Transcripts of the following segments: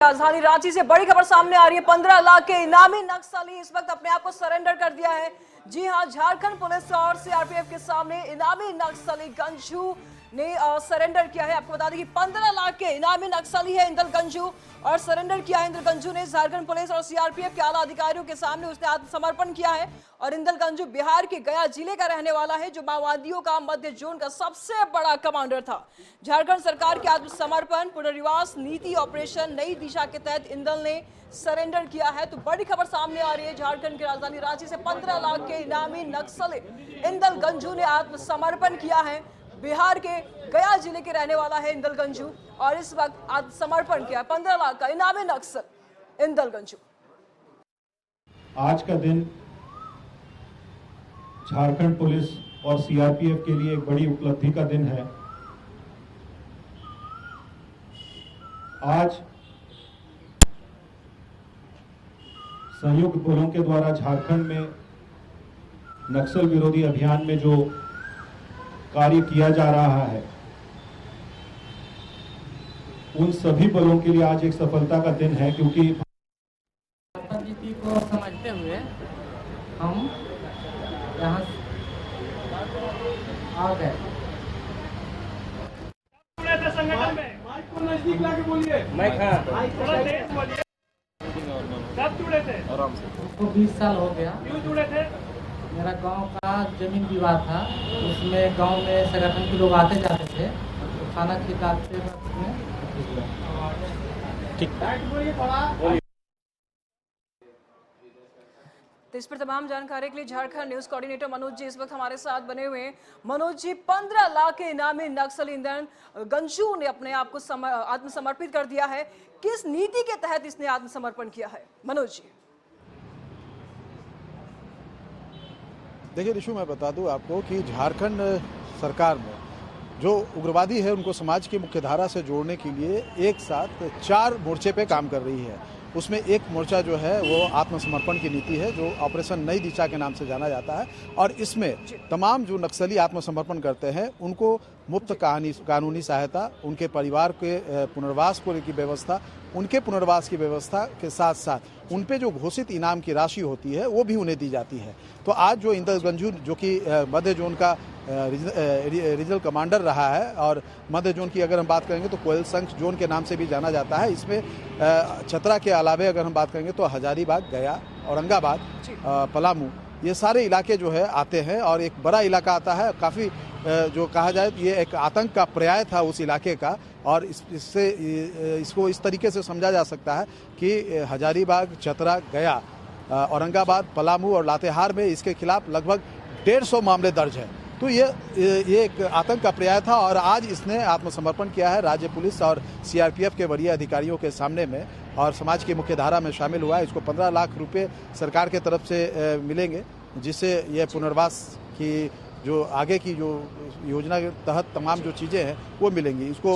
राजधानी रांची से बड़ी खबर सामने आ रही है। 15 लाख के इनामी नक्सली इस वक्त अपने आप को सरेंडर कर दिया है। जी हां, झारखंड पुलिस और सीआरपीएफ के सामने इनामी नक्सली गंजू ने सरेंडर किया है। आपको बता दें कि 15 लाख के इनामी नक्सली है इंदल गंजू और सरेंडर किया है। इंदल गंजू ने झारखंड पुलिस और सीआरपीएफ के आला अधिकारियों के सामने उसने आत्मसमर्पण किया है। और इंदल गंजू बिहार के गया जिले का रहने वाला है, जो माओवादियों का मध्य जोन का सबसे बड़ा कमांडर था। झारखंड सरकार के आत्मसमर्पण पुनर्वास नीति ऑपरेशन नई दिशा के तहत इंदल ने सरेंडर किया है। तो बड़ी खबर सामने आ रही है। झारखंड की राजधानी रांची से 15 लाख के इनामी नक्सली इंदल गंजू ने आत्मसमर्पण किया है। बिहार के गया जिले के रहने वाला है इंदल गंजू और इस वक्त आत्मसमर्पण किया। 15 लाख का इनामी नक्सल इंदल गंजू। आज का दिन झारखंड पुलिस और सीआरपीएफ के लिए एक बड़ी उपलब्धि का दिन है। आज संयुक्त बलों के द्वारा झारखंड में नक्सल विरोधी अभियान में जो कार्य किया जा रहा है, उन सभी बलों के लिए आज एक सफलता का दिन है, क्योंकि नीति को समझते हुए हम यहाँ आ गए। संगठन में माइक को नजदीक लाके बोलिए। माइक थोड़ा तेज बोलिए। कब जुड़े थे? आराम से। उसको 20 साल हो गया। क्यों जुड़े थे? मेरा गांव का जमीन विवाद था, उसमें गांव में संगठन के लोग आते जाते थे, तो खाना खिलाते में तो इस पर तमाम जानकारी के लिए झारखंड न्यूज कोऑर्डिनेटर मनोज जी इस वक्त हमारे साथ बने हुए हैं। मनोज जी, 15 लाख के इनामी नक्सली इंदल गंजू ने अपने आप को आत्मसमर्पित कर दिया है। किस नीति के तहत इसने आत्मसमर्पण किया है, मनोज जी? देखिए ऋषु, मैं बता दूं आपको कि झारखंड सरकार में जो उग्रवादी है उनको समाज की मुख्यधारा से जोड़ने के लिए एक साथ 4 मोर्चे पे काम कर रही है। उसमें एक मोर्चा जो है वो आत्मसमर्पण की नीति है, जो ऑपरेशन नई दिशा के नाम से जाना जाता है। और इसमें तमाम जो नक्सली आत्मसमर्पण करते हैं उनको मुफ्त कानूनी सहायता, उनके परिवार के पुनर्वास को की व्यवस्था, उनके पुनर्वास की व्यवस्था के साथ साथ उन पे जो घोषित इनाम की राशि होती है वो भी उन्हें दी जाती है। तो आज जो इंदल गंजू, जो कि मध्य जोन का रीजनल कमांडर रहा है, और मध्य जोन की अगर हम बात करेंगे तो कोयल संख जोन के नाम से भी जाना जाता है। इसमें चतरा के अलावे अगर हम बात करेंगे तो हजारीबाग, गया, औरंगाबाद, पलामू, ये सारे इलाके जो है आते हैं। और एक बड़ा इलाका आता है, काफ़ी जो कहा जाए ये एक आतंक का पर्याय था उस इलाके का। और इसको इस तरीके से समझा जा सकता है कि हजारीबाग, चतरा, गया, औरंगाबाद, पलामू और लातेहार में इसके खिलाफ लगभग 150 मामले दर्ज हैं। तो ये एक आतंक का पर्याय था और आज इसने आत्मसमर्पण किया है राज्य पुलिस और सीआरपीएफ के वरीय अधिकारियों के सामने में, और समाज की मुख्य धारा में शामिल हुआ है। इसको 15 लाख रुपए सरकार के तरफ से मिलेंगे, जिससे यह पुनर्वास की जो आगे की जो योजना के तहत तमाम जो चीज़ें हैं वो मिलेंगी। इसको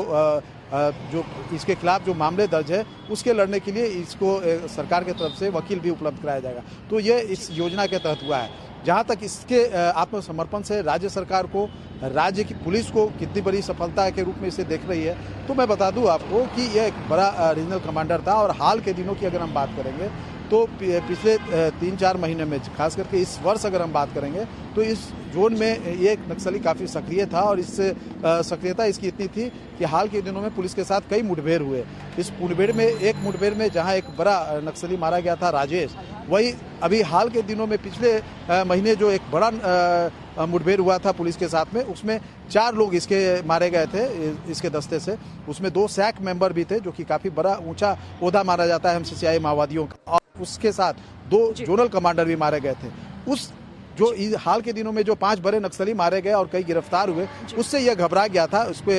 जो इसके खिलाफ जो मामले दर्ज है उसके लड़ने के लिए इसको सरकार की तरफ से वकील भी उपलब्ध कराया जाएगा। तो ये इस योजना के तहत हुआ है। जहाँ तक इसके आत्मसमर्पण से राज्य सरकार को, राज्य की पुलिस को कितनी बड़ी सफलता के रूप में इसे देख रही है, तो मैं बता दूं आपको कि यह एक बड़ा रीजनल कमांडर था। और हाल के दिनों की अगर हम बात करेंगे तो पिछले 3-4 महीने में, खास करके इस वर्ष अगर हम बात करेंगे तो इस जोन में ये नक्सली काफ़ी सक्रिय था। और इस सक्रियता इसकी इतनी थी कि हाल के दिनों में पुलिस के साथ कई मुठभेड़ हुए। इस मुठभेड़ में, एक मुठभेड़ में जहां एक बड़ा नक्सली मारा गया था, राजेश, वही अभी हाल के दिनों में पिछले महीने जो एक बड़ा मुठभेड़ हुआ था पुलिस के साथ में, उसमें 4 लोग इसके मारे गए थे इसके दस्ते से। उसमें 2 सैक मेंबर भी थे, जो कि काफ़ी बड़ा ऊंचा ओहदा मारा जाता है एमसीसीआई माओवादियों का। और उसके साथ 2 जोनल कमांडर भी मारे गए थे। उस जो हाल के दिनों में जो 5 बड़े नक्सली मारे गए और कई गिरफ्तार हुए, उससे यह घबरा गया था। उसको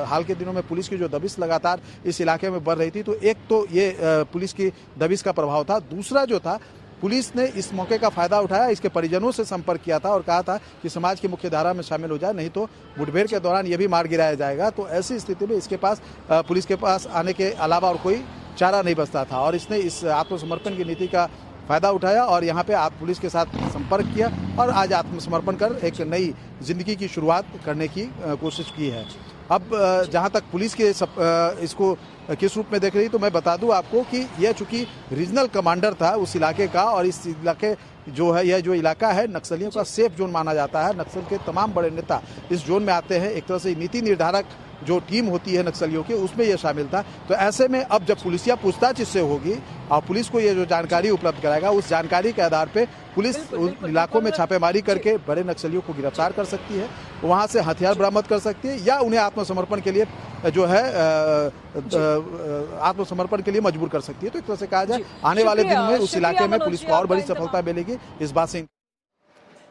हाल के दिनों में पुलिस की जो दबिश लगातार इस इलाके में बढ़ रही थी, तो एक तो ये पुलिस की दबिश का प्रभाव था। दूसरा जो था, पुलिस ने इस मौके का फायदा उठाया, इसके परिजनों से संपर्क किया था और कहा था कि समाज की मुख्य धारा में शामिल हो जाए, नहीं तो मुठभेड़ के दौरान ये भी मार गिराया जाएगा। तो ऐसी स्थिति में इसके पास, पुलिस के पास आने के अलावा और कोई चारा नहीं बचता था। और इसने इस आत्मसमर्पण की नीति का फायदा उठाया और यहाँ पे आप पुलिस के साथ संपर्क किया और आज आत्मसमर्पण कर एक नई जिंदगी की शुरुआत करने की कोशिश की है। अब जहाँ तक पुलिस के इसको किस रूप में देख रही। तो मैं बता दूं आपको कि यह चूंकि रीजनल कमांडर था उस इलाके का, और इस इलाके जो है, यह जो इलाका है नक्सलियों का सेफ जोन माना जाता है। नक्सल के तमाम बड़े नेता इस जोन में आते हैं। एक तरह से नीति निर्धारक जो टीम होती है नक्सलियों की, उसमें यह शामिल था। तो ऐसे में अब जब पुलिसिया पूछताछ इससे होगी और पुलिस को ये जो जानकारी उपलब्ध कराएगा, उस जानकारी के आधार पे पुलिस उन इलाकों में छापेमारी करके बड़े नक्सलियों को गिरफ्तार कर सकती है, वहां से हथियार बरामद कर सकती है, या उन्हें आत्मसमर्पण के लिए जो है आत्मसमर्पण के लिए मजबूर कर सकती है। तो एक तरह से कहा जाए आने वाले दिन में उस इलाके में पुलिस को और बड़ी सफलता मिलेगी, इस बात से